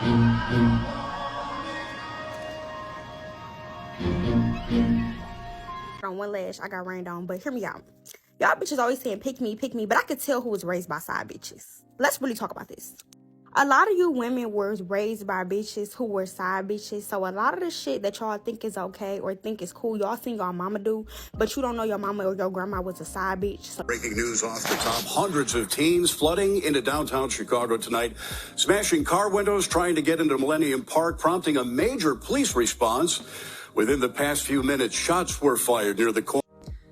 On one lash, I got rained on, but hear me out. Y'all bitches always saying pick me, but I could tell who was raised by side bitches. Let's really talk about this. A lot of you women were raised by bitches who were side bitches. So a lot of the shit that y'all think is okay or think is cool, y'all seen y'all mama do, but you don't know your mama or your grandma was a side bitch. So breaking news off the top. Hundreds of teens flooding into downtown Chicago tonight, smashing car windows, trying to get into Millennium Park, prompting a major police response. Within the past few minutes, shots were fired near the corner.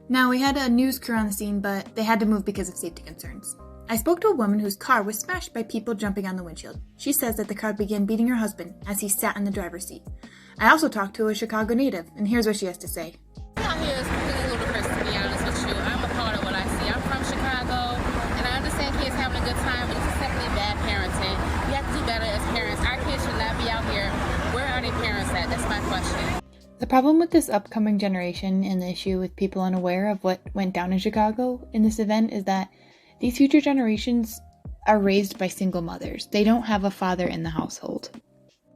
Now, we had a news crew on the scene, but they had to move because of safety concerns. I spoke to a woman whose car was smashed by people jumping on the windshield. She says that the car began beating her husband as he sat in the driver's seat. I also talked to a Chicago native, and here's what she has to say. Out here is completely ludicrous, to be honest with you. I'm a part of what I see. I'm from Chicago, and I understand kids having a good time, but it's simply bad parenting. We have to do better as parents. Our kids should not be out here. Where are their parents at? That's my question. The problem with this upcoming generation and the issue with people unaware of what went down in Chicago in this event is that these future generations are raised by single mothers. They don't have a father in the household.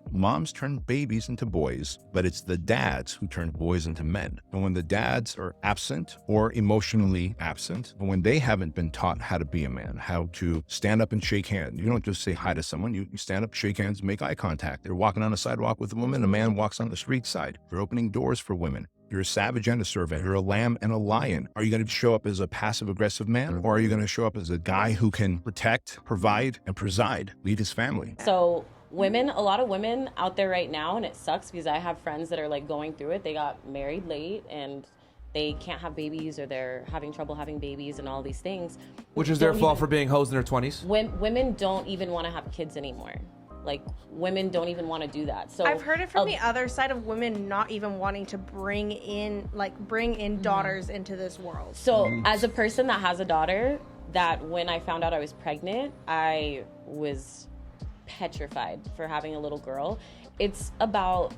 Moms turn babies into boys, but it's the dads who turn boys into men. And when the dads are absent or emotionally absent, when they haven't been taught how to be a man, how to stand up and shake hands, you don't just say hi to someone, you stand up, shake hands, make eye contact. They're walking on a sidewalk with a woman, a man walks on the street side. You're opening doors for women. You're a savage and a servant. You're a lamb and a lion. Are you going to show up as a passive-aggressive man, or are you going to show up as a guy who can protect, provide, and preside, lead his family? So women, a lot of women out there right now, and it sucks because I have friends that are like going through it. They got married late and they can't have babies, or they're having trouble having babies and all these things. Which is their fault for being hoes in their 20s? Women don't even want to have kids anymore. Like, women don't even want to do that. So I've heard it from the other side of women not even wanting to bring in daughters into this world. So as a person that has a daughter, that when I found out I was pregnant, I was petrified for having a little girl. It's about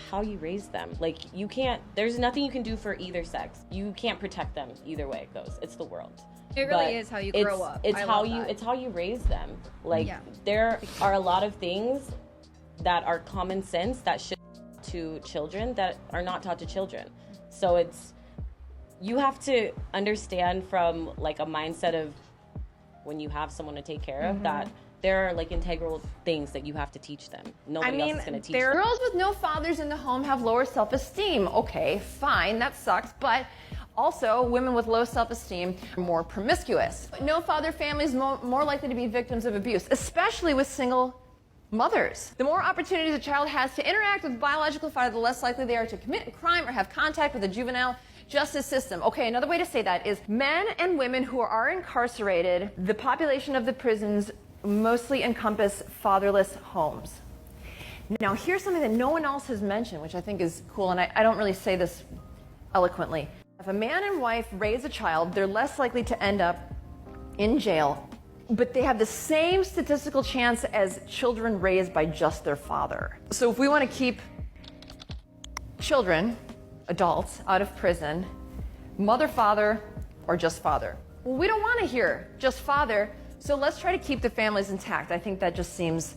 how you raise them. Like, you can't, there's nothing you can do for either sex. You can't protect them either way it goes. It's the world. It really is how you grow up. It's how you raise them. Like, there are a lot of things that are common sense that should to children that are not taught to children. So you have to understand from like a mindset of when you have someone to take care of, that there are like integral things that you have to teach them. Nobody else is going to teach them. Girls with no fathers in the home have lower self-esteem. Okay, fine, that sucks, but also, women with low self-esteem are more promiscuous. No father families more likely to be victims of abuse, especially with single mothers. The more opportunities a child has to interact with biological father, the less likely they are to commit a crime or have contact with the juvenile justice system. Okay, another way to say that is men and women who are incarcerated, the population of the prisons mostly encompass fatherless homes. Now, here's something that no one else has mentioned, which I think is cool, and I don't really say this eloquently. If a man and wife raise a child, they're less likely to end up in jail, but they have the same statistical chance as children raised by just their father. So if we want to keep children, adults, out of prison, mother, father, or just father. Well, we don't want to hear just father, so let's try to keep the families intact. I think that just seems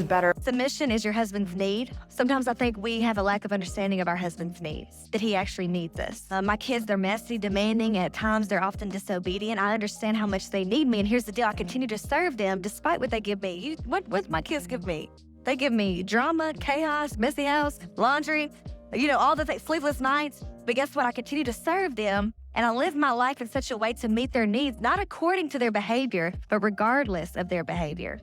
better. Submission is your husband's need. Sometimes I think we have a lack of understanding of our husband's needs, that he actually needs us. My kids, they're messy, demanding, and at times they're often disobedient. I understand how much they need me, and here's the deal. I continue to serve them despite what they give me. What my kids give me? They give me drama, chaos, messy house, laundry, all the things, sleepless nights. But guess what? I continue to serve them, and I live my life in such a way to meet their needs, not according to their behavior, but regardless of their behavior.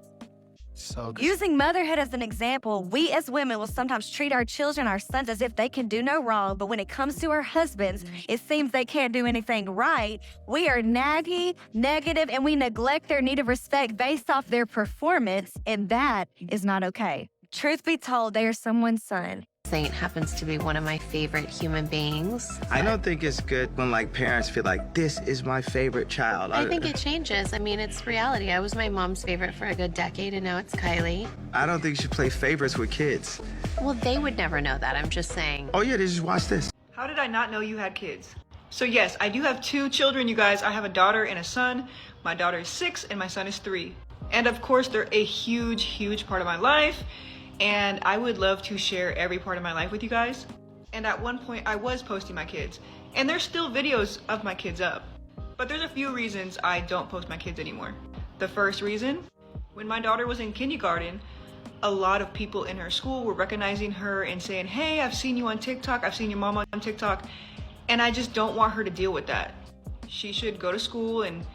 So using motherhood as an example, we as women will sometimes treat our children, our sons, as if they can do no wrong, but when it comes to our husbands, it seems they can't do anything right. We are naggy, negative, and we neglect their need of respect based off their performance, and that is not okay. Truth be told, they are someone's son. Saint happens to be one of my favorite human beings. I don't think it's good when parents feel like this is my favorite child. I think it changes. I mean, it's reality. I was my mom's favorite for a good decade, and now it's Kylie. I don't think you should play favorites with kids. Well, they would never know that. I'm just saying. Oh yeah, they just watch this. How did I not know you had kids? So yes, I do have 2 children, you guys. I have a daughter and a son. My daughter is 6 and my son is 3. And of course, they're a huge, huge part of my life. And I would love to share every part of my life with you guys. And at one point, I was posting my kids. And there's still videos of my kids up. But there's a few reasons I don't post my kids anymore. The first reason, when my daughter was in kindergarten, a lot of people in her school were recognizing her and saying, hey, I've seen you on TikTok, I've seen your mom on TikTok, and I just don't want her to deal with that. She should go to school and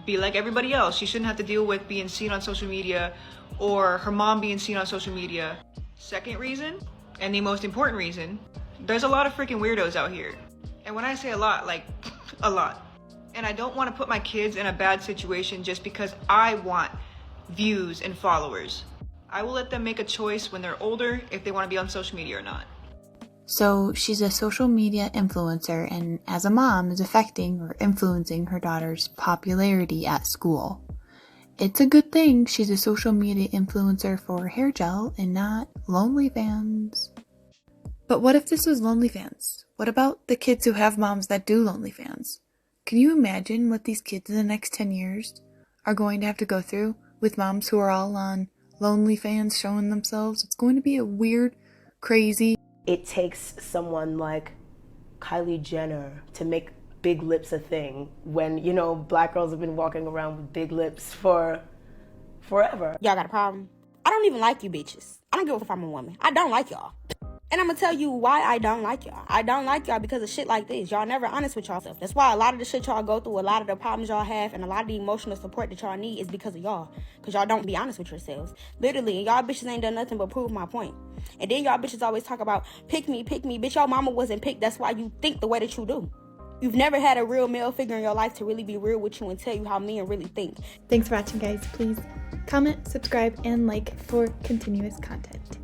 be like everybody else. She shouldn't have to deal with being seen on social media or her mom being seen on social media. Second reason, and the most important reason, there's a lot of freaking weirdos out here. And when I say a lot, like a lot. And I don't want to put my kids in a bad situation just because I want views and followers. I will let them make a choice when they're older if they want to be on social media or not. So she's a social media influencer, and as a mom is affecting or influencing her daughter's popularity at school. It's a good thing she's a social media influencer for hair gel and not OnlyFans. But what if this was OnlyFans? What about the kids who have moms that do OnlyFans? Can you imagine what these kids in the next 10 years are going to have to go through with moms who are all on OnlyFans showing themselves? It's going to be a weird, crazy... It takes someone like Kylie Jenner to make big lips a thing when, you know, black girls have been walking around with big lips for forever. Y'all got a problem? I don't even like you bitches. I don't give a fuck if I'm a woman. I don't like y'all. And I'm gonna tell you why I don't like y'all. I don't like y'all because of shit like this. Y'all never honest with y'all. That's why a lot of the shit y'all go through, a lot of the problems y'all have, and a lot of the emotional support that y'all need is because of y'all. Because y'all don't be honest with yourselves. Literally, and y'all bitches ain't done nothing but prove my point. And then y'all bitches always talk about, pick me. Bitch, your mama wasn't picked. That's why you think the way that you do. You've never had a real male figure in your life to really be real with you and tell you how men really think. Thanks for watching, guys. Please comment, subscribe, and like for continuous content.